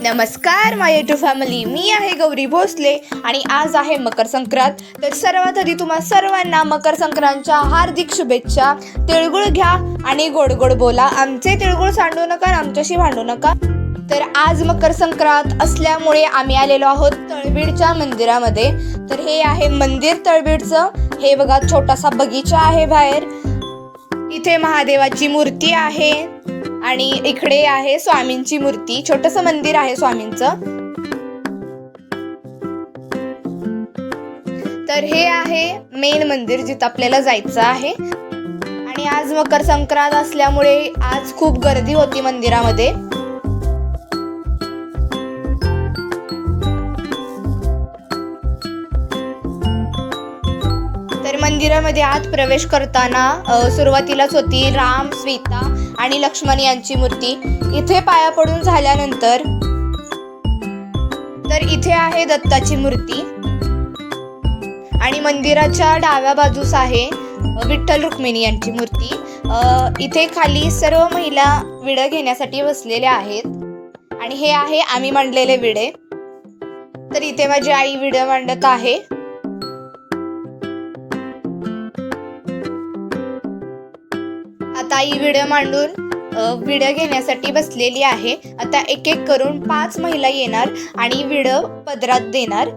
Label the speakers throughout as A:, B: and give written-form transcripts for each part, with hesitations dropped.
A: नमस्कार माय YouTube family, मी आहे गौरी भोसले आणि आज आहे मकर संक्रांत. तर सर्वात आधी तुम्हा सर्वांना मकर संक्रांतच्या हार्दिक शुभेच्छा. तिळगुळ घ्या आणि गोड गोड बोला. आमचे तिळगुळ सांडू नका आणि आमच्याशी भांडू नका. तर आज मकर संक्रांत असल्यामुळे आम्ही आलेलो आहोत तळबीडच्या मंदिरामध्ये. तर हे आहे मंदिर तळबीडचं. हे बघा, छोटासा बगीचा आहे बाहेर. इथे महादेवाची मूर्ती आहे आणि इकडे आहे स्वामींची मूर्ती. छोटंसं मंदिर आहे स्वामींचं. तर हे आहे मेन मंदिर जिथं आपल्याला जायचं आहे. आणि आज मकर संक्रांत असल्यामुळे आज खूप गर्दी होती मंदिरामध्ये. तर मंदिरामध्ये आत प्रवेश करताना सुरुवातीलाच होती राम, सीता आणि लक्ष्मण यांची मूर्ती. इथे पाया पडून झाल्यानंतर तर इथे आहे दत्ताची मूर्ती आणि मंदिराच्या डाव्या बाजूस आहे विठ्ठल रुक्मिणी यांची मूर्ती. इथे खाली सर्व महिला विडे घेण्यासाठी बसलेल्या आहेत आणि हे आहे आम्ही मांडलेले विडे. तर इथे माझी आई विडे मांडत आहे. आता आई विडे मांडून विडे घेण्यासाठी बसलेली आहे. आता एक एक करून 5 महिला येणार आणि विडे पदरात देणार.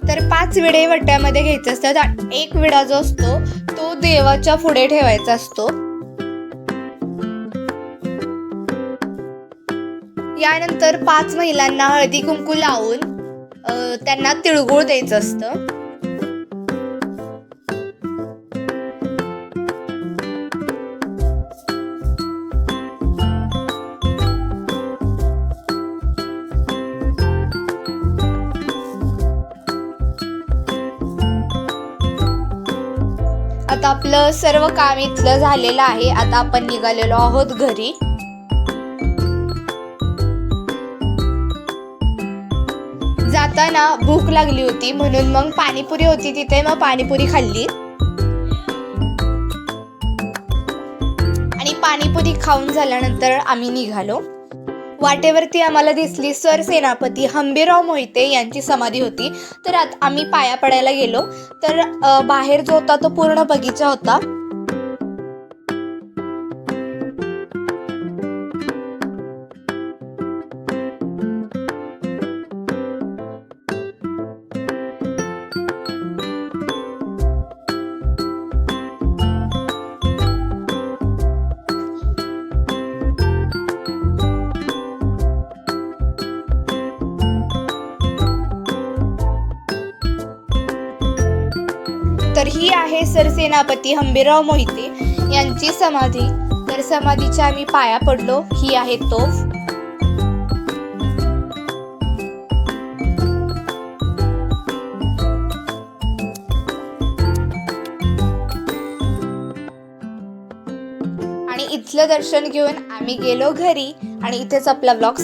A: तर 5 विडे वट्यामध्ये घ्यायचे असतात. एक विडा जो असतो तो देवाच्या पुढे ठेवायचा असतो. यानंतर 5 महिलांना हळदी कुंकू लावून त्यांना तिळगुळ द्यायचं असतं. आता आपलं सर्व काम इथलं झालेलं आहे. आता आपण निघालेलो आहोत घरी. जाताना भूक लागली होती म्हणून मग पाणीपुरी होती तिथे, मग पाणीपुरी खाल्ली आणि पाणीपुरी खाऊन झाल्यानंतर आम्ही निघालो. वाटेवरती आम्हाला दिसली सरसेनापती हंबीरराव मोहिते यांची समाधी होती. तर आम्ही पाया पडायला गेलो. तर बाहेर जो होता तो पूर्ण बगीचा होता. तर ही आहे सरसेनापती हंबीरराव मोहिते यांची समाधी. तर समाधीच्या आम्ही पाया पडलो. ही आहे तोफ. आणि इथलं दर्शन घेऊन आम्ही गेलो घरी आणि इथेच आपला व्लॉग